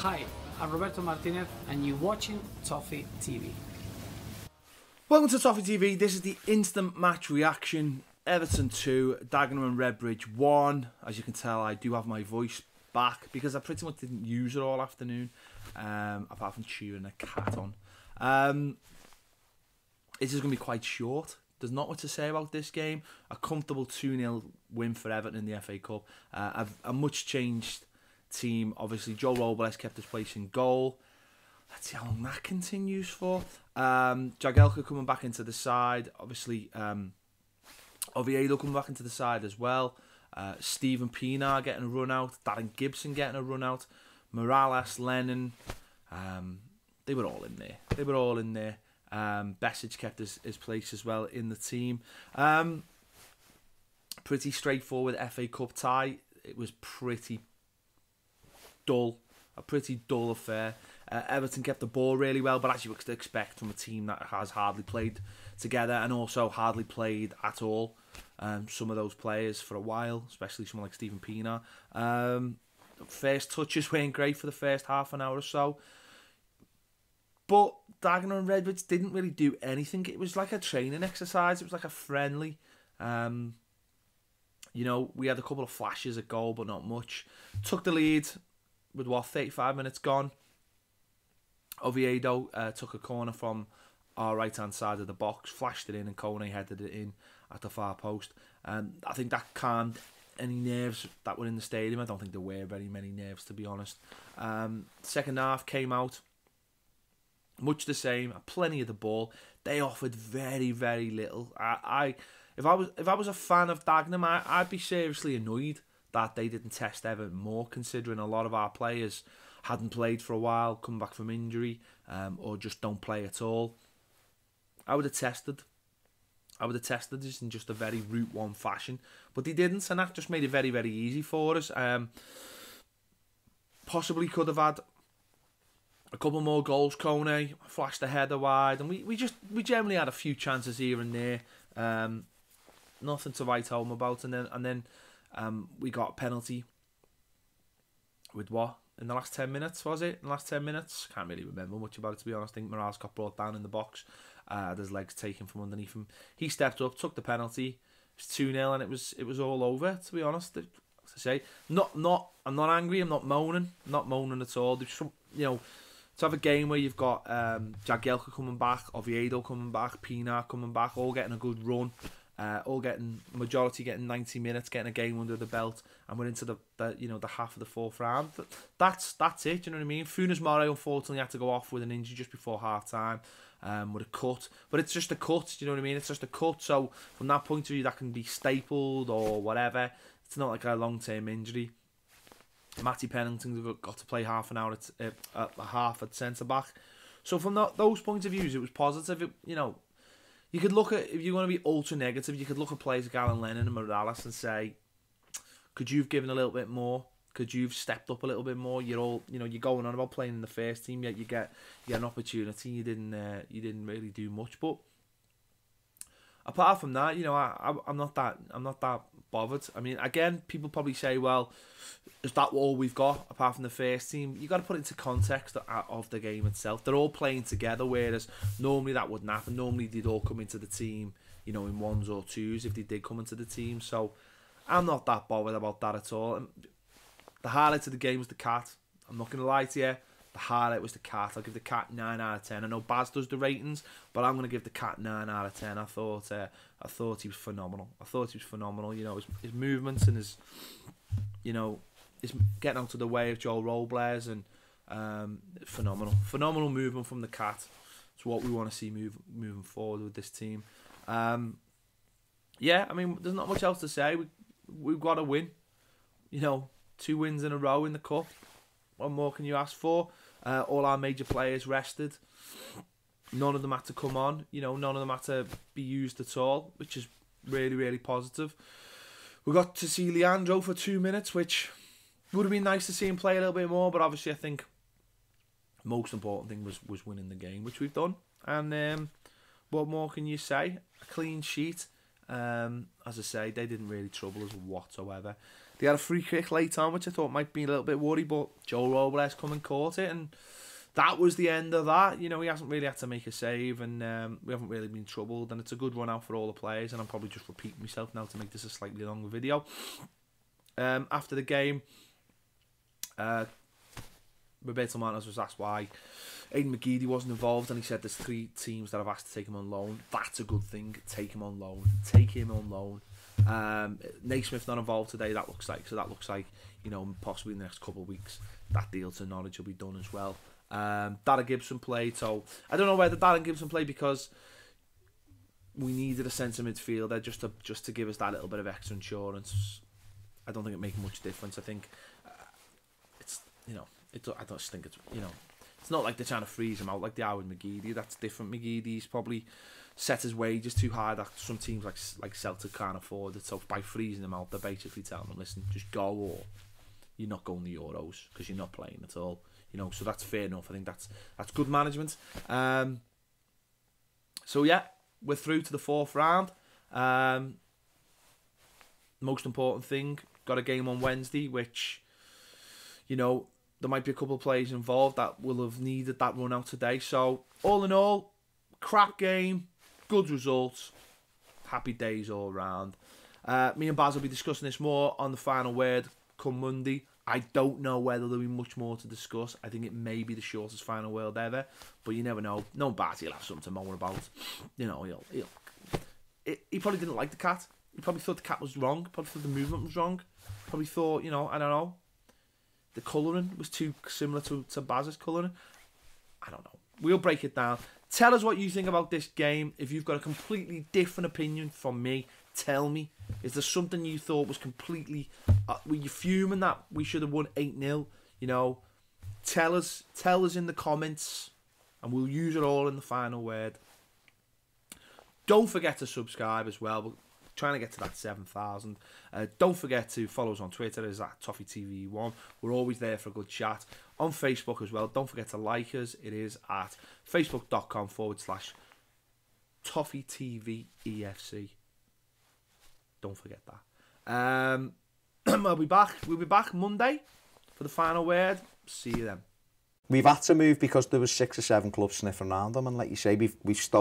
Hi, I'm Roberto Martinez and you're watching Toffee TV. Welcome to Toffee TV. This is the instant match reaction. Everton 2, Dagenham and Redbridge 1. As you can tell, I do have my voice back because I pretty much didn't use it all afternoon, apart from chewing a cat on. This is going to be quite short. There's not much to say about this game. A comfortable 2-0 win for Everton in the FA Cup. A much changed team. Obviously, Joe Robles kept his place in goal. Let's see how long that continues for. Jagielka coming back into the side. Obviously, Oviedo coming back into the side as well. Stephen Pienaar getting a run out. Darren Gibson getting a run out. Mirallas, Lennon. They were all in there. Besic kept his place as well in the team. Pretty straightforward FA Cup tie. It was pretty dull. A pretty dull affair. Everton kept the ball really well, but as you would expect from a team that has hardly played together and also hardly played at all, some of those players for a while, especially someone like Stephen Pienaar. First touches weren't great for the first half an hour or so. But Dagenham and Redbridge didn't really do anything. It was like a training exercise. It was like a friendly. You know, we had a couple of flashes at goal, but not much. Took the lead with, 35 minutes gone. Oviedo took a corner from our right-hand side of the box, flashed it in, and Kone headed it in at the far post. I think that calmed any nerves that were in the stadium. I don't think there were very many nerves, to be honest. Second half came out. Much the same, plenty of the ball. They offered very, very little. If I was a fan of Dagenham, I'd be seriously annoyed that they didn't test Everton more, considering a lot of our players hadn't played for a while, come back from injury, or just don't play at all. I would have tested this in just a very Route 1 fashion, but they didn't, and that just made it very, very easy for us. Possibly could have had a couple more goals. Kone flashed the header wide, and we generally had a few chances here and there. Nothing to write home about, and then we got a penalty with what? In the last 10 minutes, was it? In the last 10 minutes? Can't really remember much about it, to be honest. I think Mirallas got brought down in the box. Had his legs taken from underneath him. He stepped up, took the penalty. It was 2-0, and it was all over, to be honest. As I say, I'm not angry. I'm not moaning. I'm not moaning at all. There's some, to have a game where you've got Jagielka coming back, Oviedo coming back, Pienaar coming back, all getting a good run, majority getting 90 minutes, getting a game under the belt, and we're into the half of the fourth round. That's it. You know what I mean? Funes Mori unfortunately had to go off with an injury just before half time, with a cut, but it's just a cut. You know what I mean? It's just a cut. So from that point of view, that can be stapled or whatever. It's not like a long-term injury. Matty Pennington got to play half an hour at half at centre back. So from those points of views, it was positive. You could look at, if you want to be ultra negative, you could look at players like Alan Lennon and Mirallas and say, could you have given a little bit more? Could you have stepped up a little bit more? You're going on about playing in the first team, yet you get an opportunity. You didn't really do much. But apart from that, I'm not that bothered. I mean, again, people probably say, well, is that all we've got apart from the first team? You got to put it into context of the game itself. They're all playing together, whereas normally that wouldn't happen. Normally they'd all come into the team, in ones or twos if they did come into the team. So I'm not that bothered about that at all. And the highlight of the game was the cat. I'm not going to lie to you. The highlight was the cat. I'll give the cat 9 out of 10. I know Baz does the ratings, but I'm going to give the cat 9 out of 10. I thought he was phenomenal. His movements and his getting out of the way of Joel Robles, and phenomenal movement from the cat. It's what we want to see moving forward with this team. Yeah, I mean, there's not much else to say. We've got to win. 2 wins in a row in the cup. What more can you ask for? All our major players rested. None of them had to come on. None of them had to be used at all, which is really, really positive. We got to see Leandro for 2 minutes, which would have been nice to see him play a little bit more, but obviously I think the most important thing was winning the game, which we've done. And what more can you say? A clean sheet. As I say, they didn't really trouble us whatsoever. They had a free kick late on, which I thought might be a little bit worried, but Joe Robles come and caught it, and that was the end of that. You know, he hasn't really had to make a save, and we haven't really been troubled, and it's a good run out for all the players, and I'm probably just repeating myself now to make this a slightly longer video. After the game, Roberto Martinez was asked why Aidan McGeady wasn't involved, and he said there's 3 teams that have asked to take him on loan. That's a good thing. Take him on loan. Take him on loan. Naismith not involved today, that looks like. So that looks like, you know, possibly in the next couple of weeks, that deal to Norwich will be done as well. Darren Gibson played, so I don't know whether Darren Gibson played because we needed a centre midfielder just to give us that little bit of extra insurance. I don't think it makes much difference. I think it's, you know, I just think it's, you know, it's not like they're trying to freeze him out like they are with McGeady. That's different. McGeady's probably set his wages too high that some teams like Celtic can't afford it. So by freezing him out, they're basically telling them, listen, just go, or you're not going to Euros because you're not playing at all. You know, so that's fair enough. I think that's good management. So yeah, we're through to the 4th round. Most important thing, got a game on Wednesday, which, you know, there might be a couple of players involved that will have needed that run out today. So all in all, crap game, good results, happy days all round. Me and Baz will be discussing this more on the final word come Monday. I don't know whether there'll be much more to discuss. I think it may be the shortest final word ever, but you never know. No, Baz, he'll have something to moan about. You know, he probably didn't like the cat. He probably thought the cat was wrong. Probably thought the movement was wrong. Probably thought, you know, I don't know, the colouring was too similar to Baz's colouring. I don't know. We'll break it down. Tell us what you think about this game. If you've got a completely different opinion from me, tell me. Is there something you thought was completely... were you fuming that we should have won 8-0? You know, tell us in the comments, and we'll use it all in the final word. Don't forget to subscribe as well. We're trying to get to that 7,000. Don't forget to follow us on Twitter. It's at Toffee TV 1. We're always there for a good chat. On Facebook as well. Don't forget to like us. It is at facebook.com/Toffee TV EFC. Don't forget that. We'll be back Monday for the final word. See you then. We've had to move because there was 6 or 7 clubs sniffing around them, and like you say, we've stolen